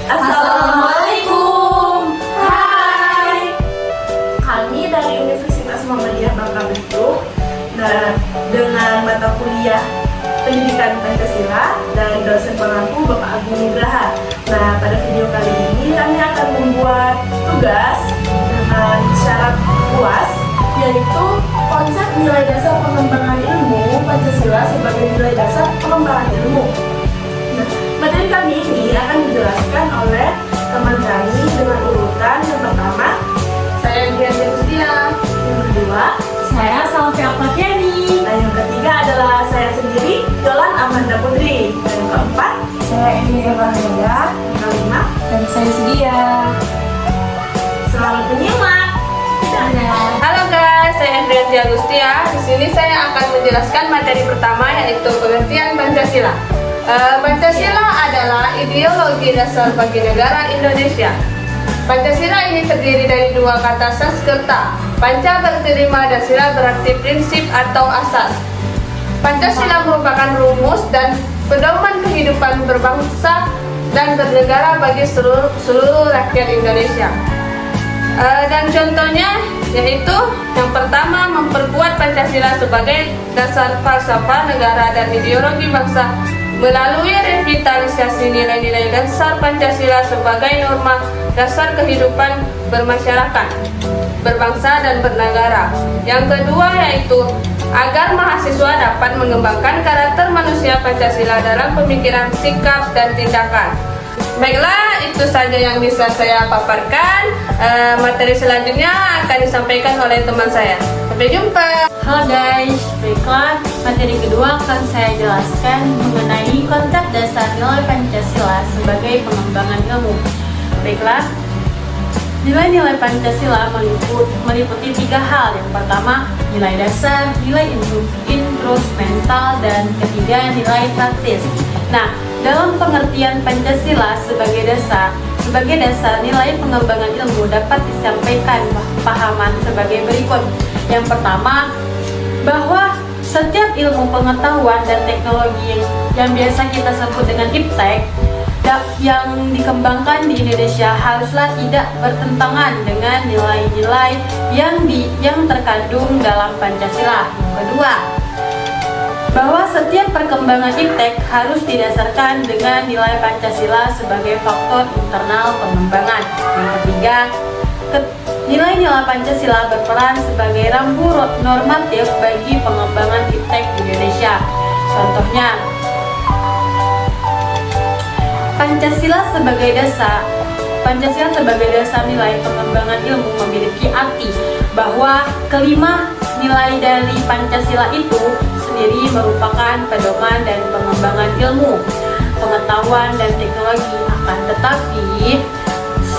Assalamualaikum. Hai. Kami dari Universitas Muhammadiyah Bangka Belitung. Nah, dengan mata kuliah Pendidikan Pancasila dari dosen pengampu Bapak Agung Nugraha. Nah, pada video kali ini kami akan membuat tugas dengan syarat UAS, yaitu konsep nilai dasar pengembangan ilmu Pancasila sebagai nilai dasar pengembangan ilmu. Materi kami ini akan dijelaskan oleh teman kami dengan urutan yang pertama, saya Dian Justia. Yang kedua, Saya Salvi Akmatiani. nah yang ketiga adalah saya sendiri, Yolan Amanda Putri. Dan yang keempat, Saya Emilia Rahaya. yang kelima, Dan saya Sedia. selamat menyimak. Halo guys, saya Hendriati Agustia. Di sini saya akan menjelaskan materi pertama, yaitu pengertian Pancasila. Pancasila adalah ideologi dasar bagi negara Indonesia. Pancasila ini terdiri dari dua kata Sanskerta. Panca berarti lima dan sila berarti prinsip atau asas. Pancasila merupakan rumus dan pedoman kehidupan berbangsa dan bernegara bagi seluruh rakyat Indonesia. Dan contohnya yaitu yang pertama, memperkuat Pancasila sebagai dasar falsafah negara dan ideologi bangsa melalui revitalisasi nilai-nilai dasar Pancasila sebagai norma dasar kehidupan bermasyarakat, berbangsa dan bernegara. Yang kedua yaitu agar mahasiswa dapat mengembangkan karakter manusia Pancasila dalam pemikiran, sikap, dan tindakan. Baiklah, itu saja yang bisa saya paparkan. Materi selanjutnya akan disampaikan oleh teman saya. Sampai jumpa. Halo guys, baiklah materi kedua akan saya jelaskan mengenai konsep dasar nilai Pancasila sebagai pengembangan ilmu. Baiklah, nilai-nilai Pancasila meliputi tiga hal. Yang pertama, nilai dasar, nilai instrumental, dan ketiga, nilai praktis. Nah, dalam pengertian Pancasila sebagai dasar nilai pengembangan ilmu dapat disampaikan pahaman sebagai berikut. Yang pertama, bahwa setiap ilmu pengetahuan dan teknologi yang biasa kita sebut dengan iptek yang dikembangkan di Indonesia haruslah tidak bertentangan dengan nilai-nilai yang terkandung dalam Pancasila. Yang kedua, bahwa setiap perkembangan iptek harus didasarkan dengan nilai Pancasila sebagai faktor internal pengembangan. Yang ketiga, nilai-nilai Pancasila berperan sebagai rambu normatif bagi pengembangan iptek di Indonesia. Contohnya, Pancasila sebagai dasar nilai pengembangan ilmu memiliki arti bahwa kelima nilai dari Pancasila itu sendiri merupakan pedoman dan pengembangan ilmu, pengetahuan, dan teknologi. Akan tetapi,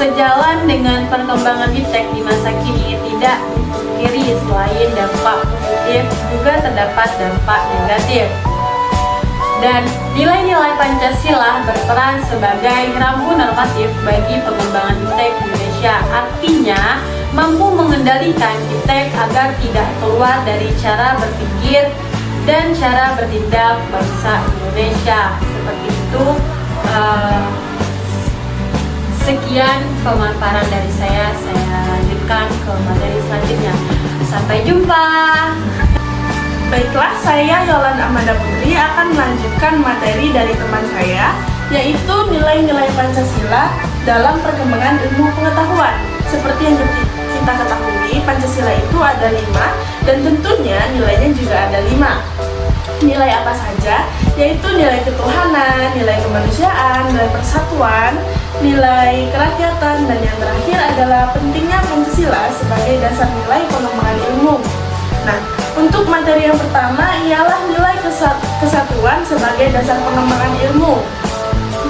sejalan dengan perkembangan iptek di masa kini tidak dipungkiri selain dampak positif juga terdapat dampak negatif. Dan nilai-nilai Pancasila berperan sebagai rambu normatif bagi pengembangan iptek di Indonesia. Artinya, mampu mengendalikan iptek agar tidak keluar dari cara berpikir dan cara bertindak bangsa Indonesia. Seperti itu. Sekian pemaparan dari saya lanjutkan ke materi selanjutnya. Sampai jumpa. Baiklah, saya Yolan Amanda Putri akan melanjutkan materi dari teman saya, yaitu nilai-nilai Pancasila dalam perkembangan ilmu pengetahuan. Seperti yang kita ketahui, Pancasila itu ada 5, dan tentunya nilainya juga ada 5. Nilai apa saja? Yaitu nilai ketuhanan, nilai kemanusiaan, nilai persatuan, nilai kerakyatan, dan yang terakhir adalah pentingnya Pancasila sebagai dasar nilai pengembangan ilmu. Nah, untuk materi yang pertama ialah nilai kesatuan sebagai dasar pengembangan ilmu.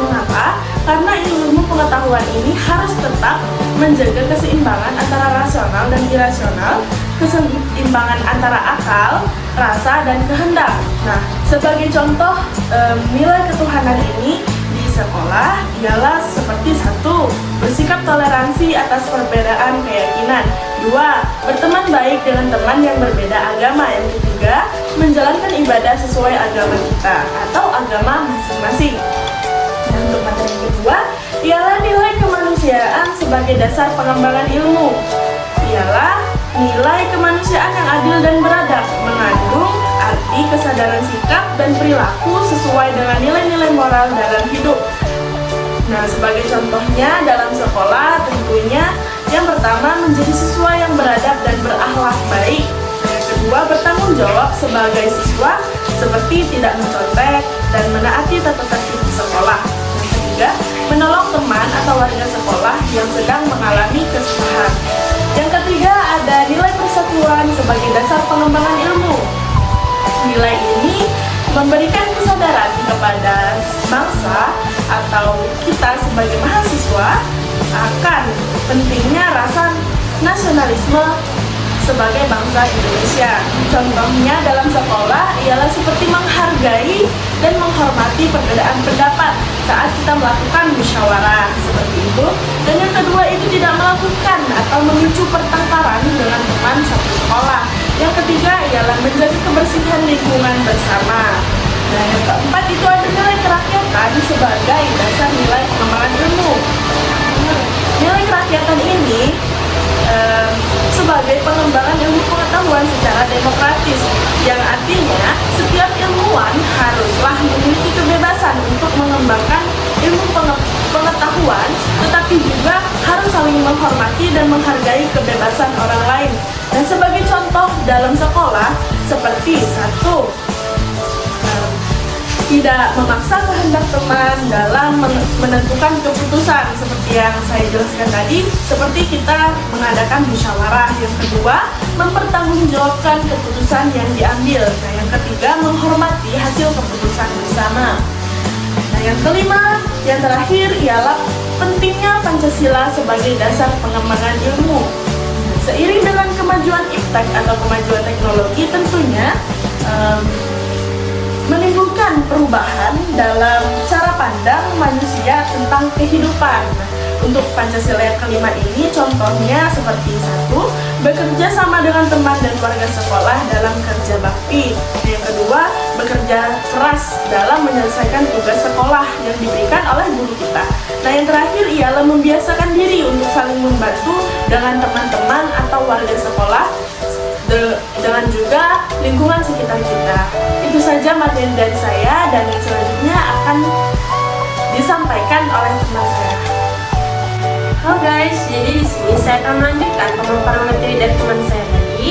Mengapa? Karena ilmu pengetahuan ini harus tetap menjaga keseimbangan antara rasional dan irasional, keseimbangan antara akal, rasa, dan kehendak. Nah, sebagai contoh nilai ketuhanan ini di sekolah ialah seperti 1. Bersikap toleransi atas perbedaan keyakinan. 2. Berteman baik dengan teman yang berbeda agama. Yang ketiga, menjalankan ibadah sesuai agama kita atau agama masing-masing. Dan untuk materi kedua ialah nilai kemanusiaan sebagai dasar pengembangan ilmu. Ialah nilai kemanusiaan yang adil dan beradab, mengandung arti kesadaran sikap dan perilaku sesuai dengan nilai-nilai moral dalam hidup. Nah, sebagai contohnya dalam sekolah tentunya yang pertama menjadi siswa yang beradab dan berakhlak baik. Yang kedua, bertanggung jawab sebagai siswa seperti tidak mencontek dan menaati tata tertib sekolah. Yang ketiga, menolong teman atau warga sekolah yang sedang mengalami kesusahan. Yang ketiga, ada nilai persatuan sebagai dasar pengembangan ilmu. Nilai ini memberikan kesadaran kepada bangsa atau kita sebagai mahasiswa akan pentingnya rasa nasionalisme sebagai bangsa Indonesia. Contohnya dalam sekolah ialah seperti menghargai dan menghormati perbedaan pendapat saat kita melakukan musyawarah seperti itu. Dan yang kedua, itu tidak melakukan atau memicu pertengkaran dengan teman satu sekolah. Yang ketiga ialah menjaga kebersihan lingkungan bersama. Nah, yang keempat itu ada nilai kerakyatan sebagai dasar nilai pengembangan ilmu. Nilai kerakyatan ini sebagai pengembangan ilmu pengetahuan secara demokratis, yang artinya setiap ilmuwan haruslah memiliki kebebasan untuk mengembangkan ilmu pengetahuan, tetapi juga harus saling menghormati dan menghargai kebebasan orang lain. Dan sebagai contoh dalam sekolah seperti 1. Tidak memaksa kehendak teman dalam menentukan keputusan seperti yang saya jelaskan tadi, seperti kita mengadakan musyawarah. Yang kedua, mempertanggungjawabkan keputusan yang diambil. Nah, yang ketiga, menghormati hasil keputusan bersama. Nah, yang kelima, yang terakhir ialah pentingnya Pancasila sebagai dasar pengembangan ilmu. Seiring dengan kemajuan iptek atau kemajuan teknologi, tentunya menimbulkan perubahan dalam cara pandang manusia tentang kehidupan. Untuk Pancasila yang kelima ini contohnya seperti 1. Bekerja sama dengan teman dan warga sekolah dalam kerja bakti. Yang kedua, bekerja keras dalam menyelesaikan tugas sekolah yang diberikan oleh guru kita. Nah, yang terakhir ialah membiasakan diri untuk saling membantu dengan teman-teman atau warga sekolah dengan juga lingkungan sekitar kita. Itu saja materi dari saya, dan yang selanjutnya akan disampaikan oleh teman saya. Halo guys, jadi di sini saya akan melanjutkan pemaparan materi dari teman saya tadi.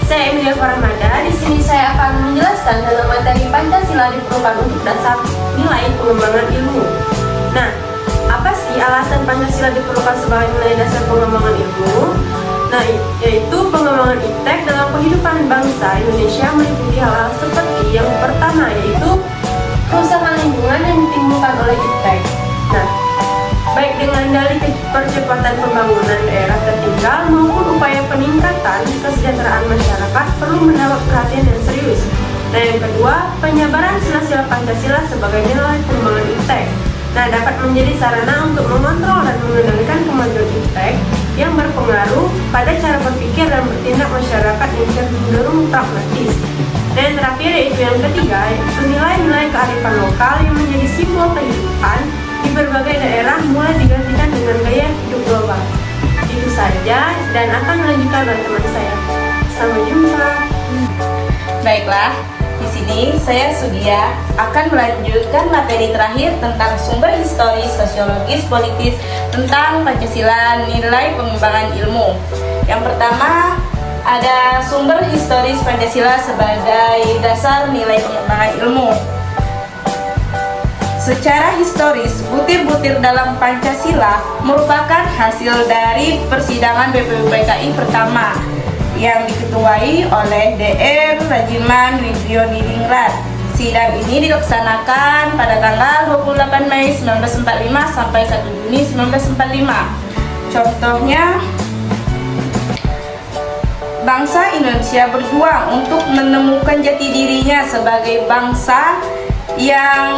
Saya Emilia Faramada. Di sini saya akan menjelaskan dalam materi Pancasila diperlukan untuk dasar nilai pengembangan ilmu. Nah, apa sih alasan Pancasila diperlukan sebagai nilai dasar pengembangan ilmu? Nah, yaitu pengembangan iptek dalam kehidupan bangsa Indonesia meliputi hal-hal seperti yang pertama, yaitu kerusakan lingkungan yang ditimbulkan oleh iptek. Nah, baik dengan dalih percepatan pembangunan daerah tertinggal maupun upaya peningkatan kesejahteraan masyarakat perlu mendapat perhatian yang serius. Nah, yang kedua, penyebaran sila-sila Pancasila sebagai nilai pengembangan iptek. Nah, dapat menjadi sarana untuk mengontrol dan mengendalikan kemajuan iptek yang berpengaruh pada cara berpikir dan bertindak masyarakat yang cenderung pragmatis. Dan yang terakhir yaitu yang ketiga, nilai-nilai kearifan lokal yang menjadi simbol kehidupan di berbagai daerah mulai digantikan dengan gaya hidup global. Itu saja, dan akan melanjutkan oleh teman saya. Sampai jumpa. Baiklah, di sini saya Sudia akan melanjutkan materi terakhir tentang sumber historis, sosiologis, politis tentang Pancasila nilai pengembangan ilmu. Yang pertama ada sumber historis Pancasila sebagai dasar nilai pengembangan ilmu. Secara historis, butir-butir dalam Pancasila merupakan hasil dari persidangan BPUPKI pertama yang diketuai oleh Dr. Rajiman Widyo Diningrat Sidang ini dilaksanakan pada tanggal 28 Mei 1945 sampai 1 Juni 1945. Contohnya, bangsa Indonesia berjuang untuk menemukan jati dirinya sebagai bangsa yang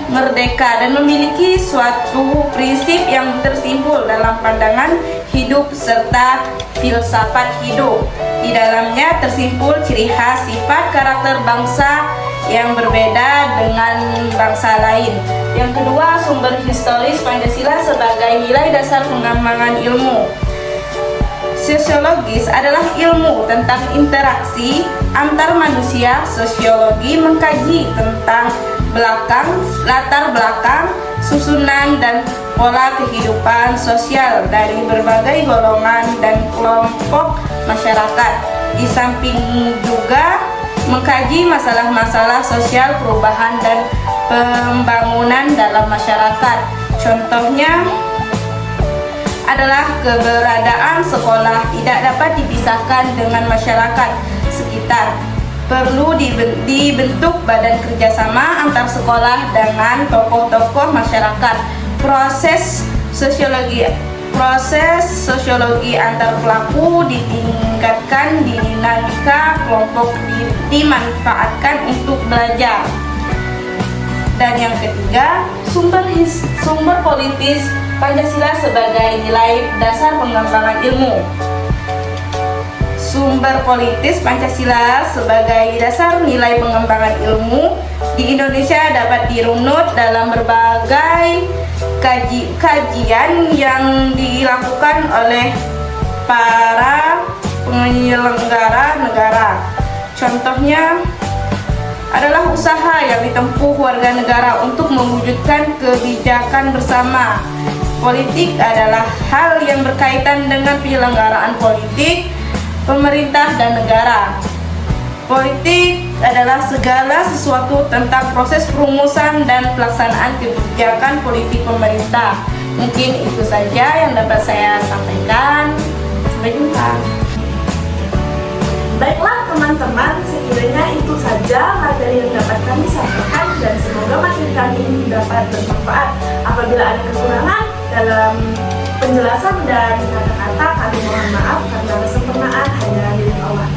merdeka dan memiliki suatu prinsip yang tersimpul dalam pandangan hidup serta filsafat hidup. Di dalamnya tersimpul ciri khas sifat karakter bangsa yang berbeda dengan bangsa lain. Yang kedua, sumber historis Pancasila sebagai nilai dasar pengembangan ilmu. Sosiologis adalah ilmu tentang interaksi antar manusia. Sosiologi mengkaji tentang latar belakang, susunan dan pola kehidupan sosial dari berbagai golongan dan kelompok masyarakat. Di samping juga mengkaji masalah-masalah sosial, perubahan dan pembangunan dalam masyarakat. Contohnya adalah keberadaan sekolah tidak dapat dipisahkan dengan masyarakat sekitar. Perlu dibentuk badan kerjasama antar sekolah dengan tokoh-tokoh masyarakat. Proses sosiologi antar pelaku ditingkatkan, dinamika kelompok dimanfaatkan untuk belajar. Dan yang ketiga, sumber politis Pancasila sebagai nilai dasar pengembangan ilmu. Sumber politis Pancasila sebagai dasar nilai pengembangan ilmu di Indonesia dapat dirunut dalam berbagai kajian yang dilakukan oleh para penyelenggara negara. Contohnya adalah usaha yang ditempuh warga negara untuk mewujudkan kebijakan bersama. Politik adalah hal yang berkaitan dengan penyelenggaraan politik, pemerintah dan negara. Politik adalah segala sesuatu tentang proses perumusan dan pelaksanaan kebijakan politik pemerintah. Mungkin itu saja yang dapat saya sampaikan. Sampai jumpa. Baiklah teman-teman, sekiranya itu saja materi yang dapat kami sampaikan dan semoga materi kami ini dapat bermanfaat. Apabila ada kekurangan dalam penjelasan dan kata-kata, kami mohon maaf karena kesempurnaan hanya milik Allah.